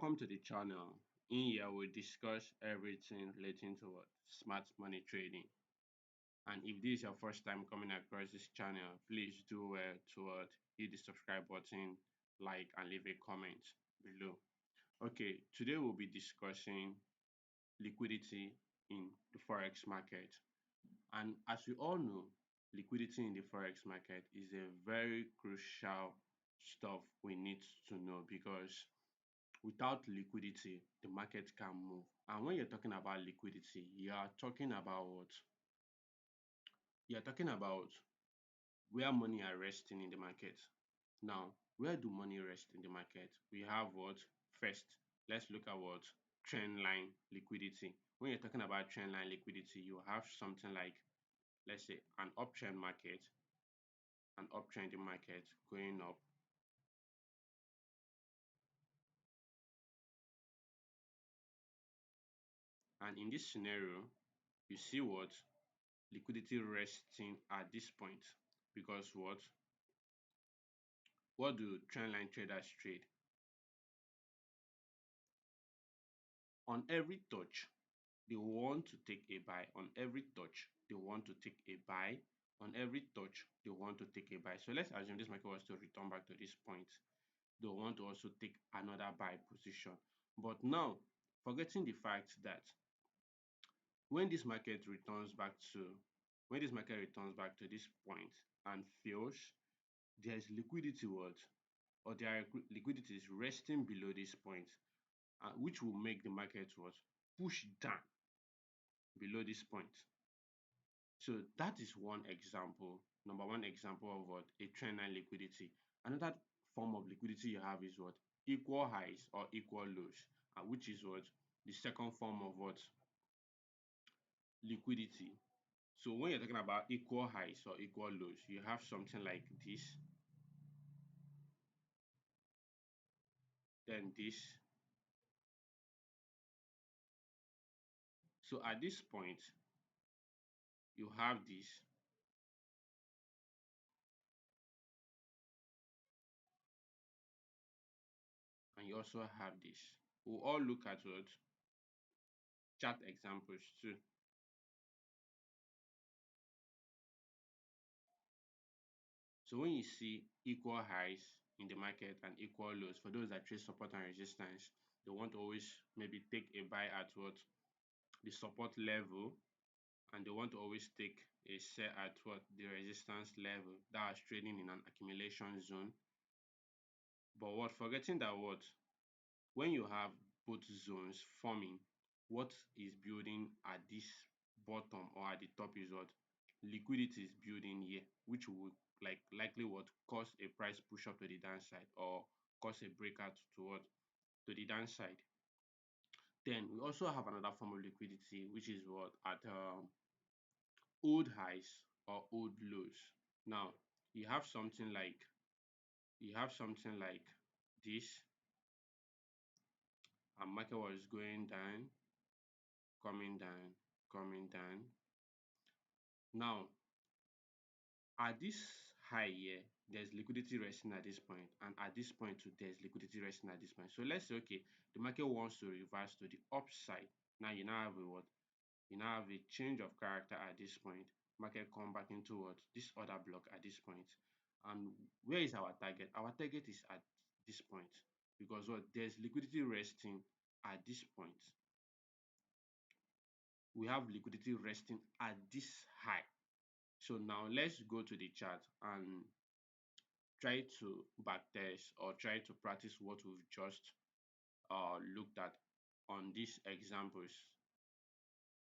Welcome to the channel. In here, we discuss everything relating to what smart money trading. And if this is your first time coming across this channel, please do well to hit the subscribe button, like, and leave a comment below. Okay, today we'll be discussing liquidity in the forex market. And as we all know, liquidity in the forex market is a very crucial stuff we need to know because without liquidity, the market can move. And when you're talking about liquidity, you are talking about what? You're talking about where money are resting in the market. Now, where do money rest in the market? We have what? First, let's look at what? Trend line liquidity. When you're talking about trend line liquidity, you have something like, let's say, an uptrending market going up. And in this scenario, you see what? Liquidity resting at this point because what do trendline traders trade? On every touch they want to take a buy. On every touch they want to take a buy. On every touch they want to take a buy. So let's assume this market was to return back to this point, they want to also take another buy position. But now, forgetting the fact that when this market returns back to this point and fails, there is liquidity or their liquidity is resting below this point, which will make the market push down below this point. So that is one example, number one example of a trend line liquidity. Another form of liquidity you have is equal highs or equal lows, which is the second form of liquidity. So when you're talking about equal highs or equal lows, you have something like this, then this. So at this point, you have this, and you also have this. We'll all look at chart examples too. So when you see equal highs in the market and equal lows, for those that trade support and resistance, they want to always maybe take a buy at the support level, and they want to always take a sell at the resistance level. That's trading in an accumulation zone. But forgetting that when you have both zones forming, what is building at this bottom or at the top is liquidity is building here, which will likely cause a price push up to the downside or cause a breakout to the downside. Then we also have another form of liquidity, which is at old highs or old lows. Now you have something like this, and market was going down, coming down, coming down. Now at this high here, there's liquidity resting at this point, and at this point too, there's liquidity resting at this point. So let's say, okay, the market wants to reverse to the upside. Now you now have you now have a change of character at this point. Market come back into this other block at this point. And where is our target? Our target is at this point because there's liquidity resting at this point. We have liquidity resting at this high. So now let's go to the chart and try to backtest or try to practice what we've just looked at on these examples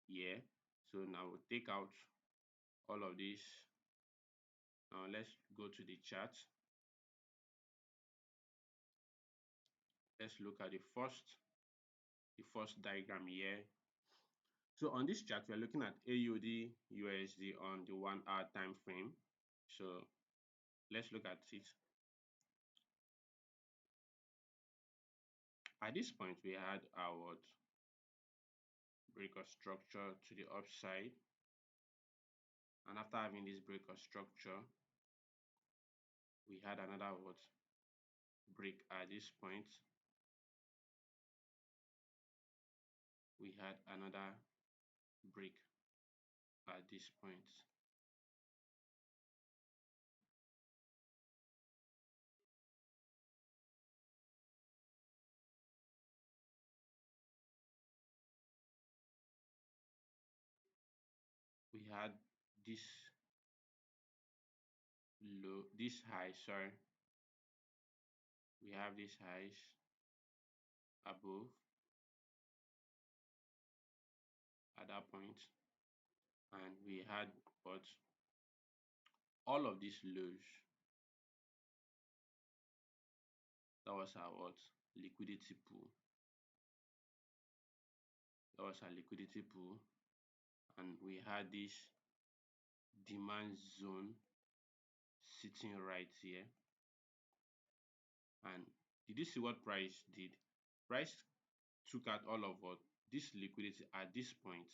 here. So now we'll take out all of this. Now let's go to the chart. Let's look at the first diagram here. So on this chart, we're looking at AUD USD on the 1 hour time frame. So let's look at it. At this point, we had our break of structure to the upside, and after having this break of structure, we had another break at this point, we had another break at this point. We had this low, this high, sorry, we have these highs above at that point, and we had what all of these lows. That was our what liquidity pool. That was our liquidity pool, and we had this demand zone sitting right here. And did you see what price did? Price took out all of what this liquidity at this point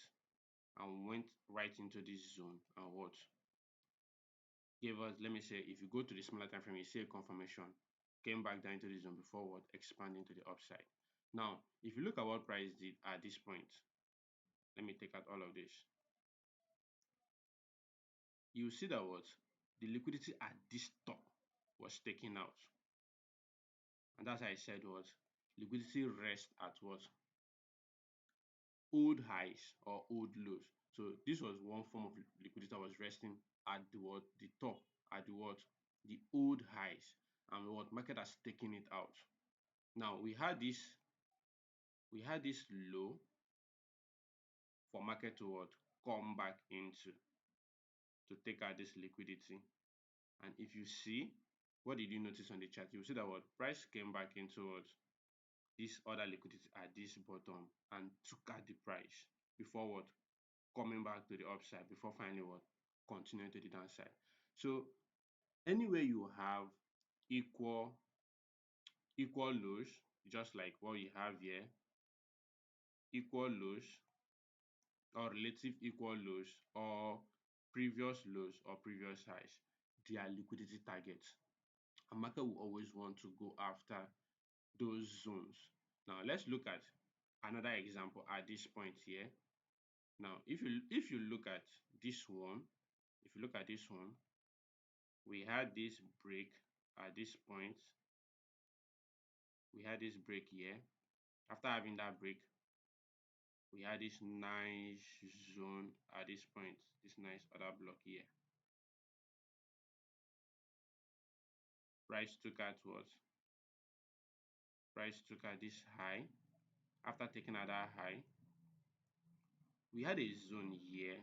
and went right into this zone and what gave us, let me say, if you go to the smaller time frame, you see a confirmation, came back down into the zone before what expanding to the upside. Now, if you look at what price did at this point, let me take out all of this. You see that what the liquidity at this top was taken out, and that's how I said what liquidity rests at what old highs or old lows. So this was one form of liquidity that was resting at the what the top, at the what the old highs, and what market has taken it out. Now we had this low for market to what come back into to take out this liquidity. And if you see, what did you notice on the chart? You see that what price came back into what this other liquidity at this bottom and took out the price before what coming back to the upside before finally what continuing to the downside. So anywhere you have equal lows, just like what you have here, equal lows or relative equal lows or previous lows or previous highs, they are liquidity targets. A market will always want to go after those zones. Now let's look at another example at this point here. Now if you look at this one, if you look at this one, we had this break at this point. We had this break here. After having that break, we had this nice zone at this point, this nice other block here. Price took out what? Price took out this high. After taking out that high, we had a zone here.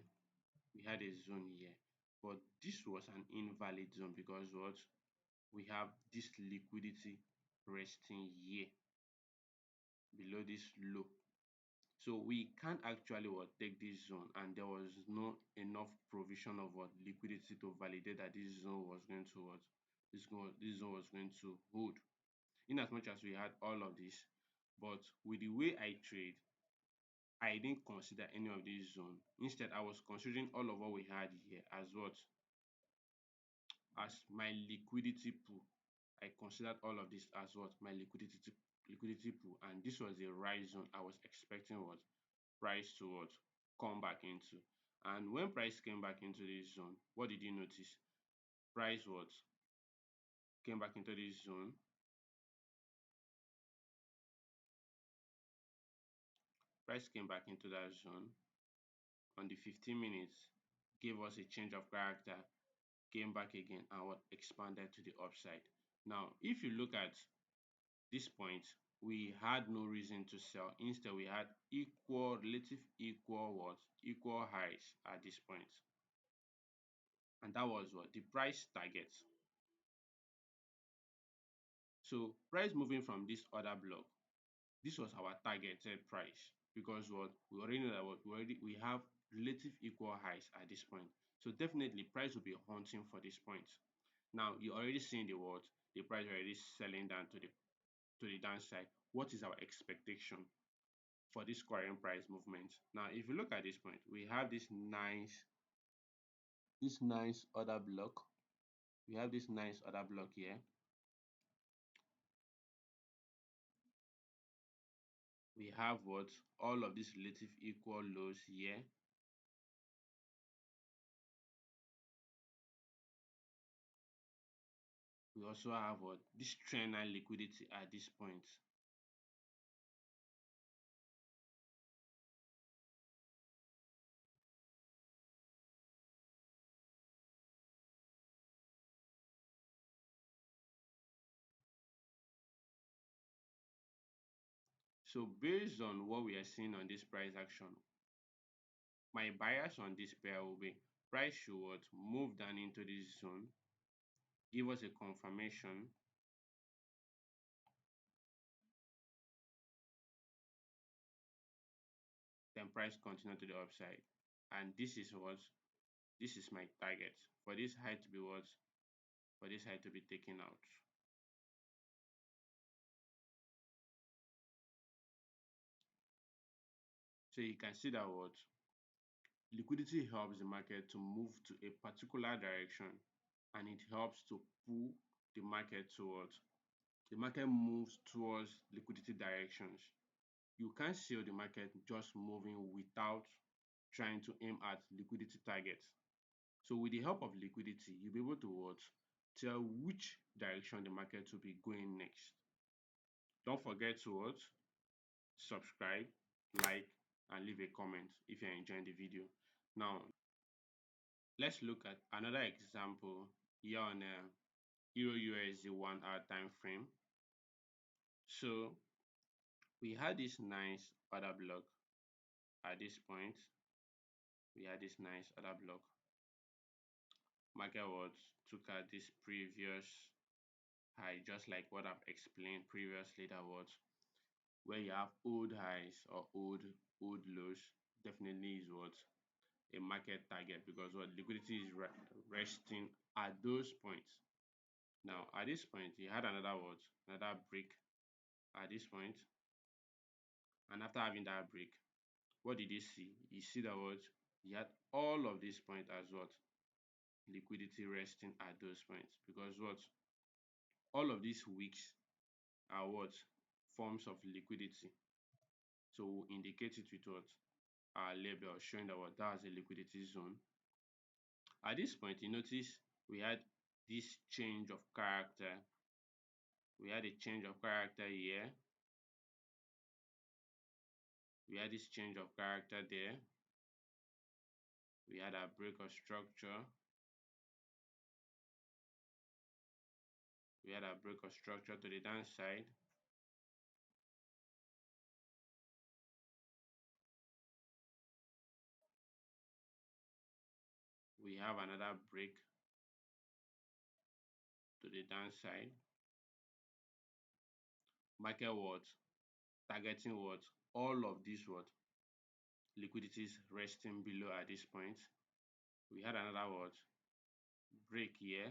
We had a zone here. But this was an invalid zone because what? We have this liquidity resting here below this low. So we can't actually what take this zone, and there was no enough provision of what liquidity to validate that this zone was going to what this zone was going to hold. In as much as we had all of this, but with the way I trade, I didn't consider any of this zone. Instead, I was considering all of what we had here as what as my liquidity pool. I considered all of this as what my liquidity pool, and this was the right zone I was expecting what price to what come back into. And when price came back into this zone, what did you notice? Price what came back into this zone. Price came back into that zone on the 15 minutes, gave us a change of character, came back again and what expanded to the upside. Now, if you look at this point, we had no reason to sell. Instead, we had equal, relative equal what? Equal highs at this point. And that was what? The price target. So price moving from this other block, this was our targeted price because what we already know that what we have relative equal highs at this point. So definitely price will be hunting for this point. Now you already seen the what the price already selling down to the downside. What is our expectation for this current price movement? Now if you look at this point, we have this nice other block. We have this nice other block here. We have what? All of these relative equal lows here. We also have what? This trend line liquidity at this point. So based on what we are seeing on this price action, my bias on this pair will be price should what? Move down into this zone, give us a confirmation, then price continue to the upside. And this is what? This is my target. For this high to be what? For this high to be taken out. So you can see that what? Liquidity helps the market to move to a particular direction, and it helps to pull the market towards. The market moves towards liquidity directions. You can't see the market just moving without trying to aim at liquidity targets. So with the help of liquidity, you'll be able to what? Tell which direction the market will be going next. Don't forget to what? Subscribe, like, and leave a comment if you're enjoying the video. Now, let's look at another example here on Euro USD 1 hour time frame. So we had this nice order block at this point. We had this nice order block. Market was took out this previous high, just like what I've explained previously, that was where you have old highs or old lows, definitely is what? A market target, because what? Liquidity is resting at those points. Now at this point you had another what? Another break at this point, and after having that break, what did you see? You see that what? You had all of these points as what? Liquidity resting at those points, because what? All of these wicks are what? Forms of liquidity. So we'll indicate it with what? Our label showing that what? That's a liquidity zone. At this point, you notice we had this change of character. We had a change of character here. We had this change of character there. We had a break of structure. We had a break of structure to the downside. We have another break to the downside. Market what? Targeting what? All of these what? Liquidities resting below at this point. We had another what? Break here.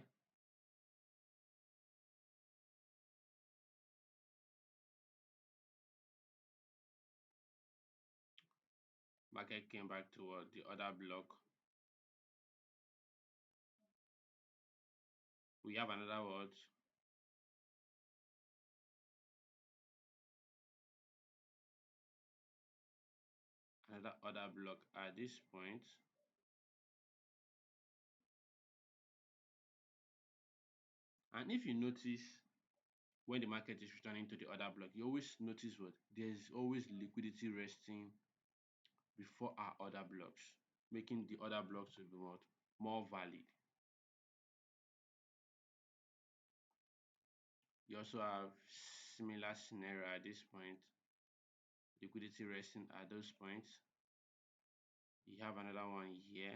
Market came back to what? The other block. We have another what? Another other block at this point. And if you notice, when the market is returning to the other block, you always notice what? There's always liquidity resting before our other blocks, making the other blocks to be what? More valid. You also have similar scenario at this point, liquidity resting at those points. You have another one here.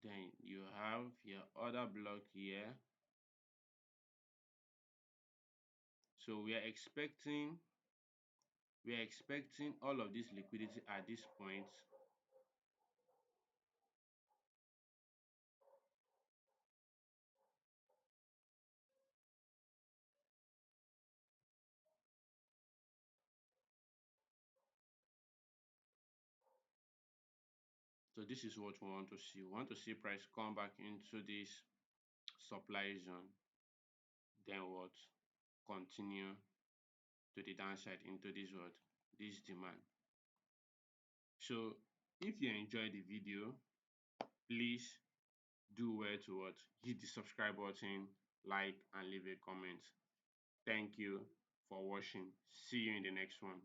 Then you have your other block here. So we are expecting all of this liquidity at this point So this is what we want to see. We want to see price come back into this supply zone, then what? Continue to the downside into this what? This demand. So if you enjoyed the video, please do well to what? Hit the subscribe button, like and leave a comment. Thank you for watching. See you in the next one.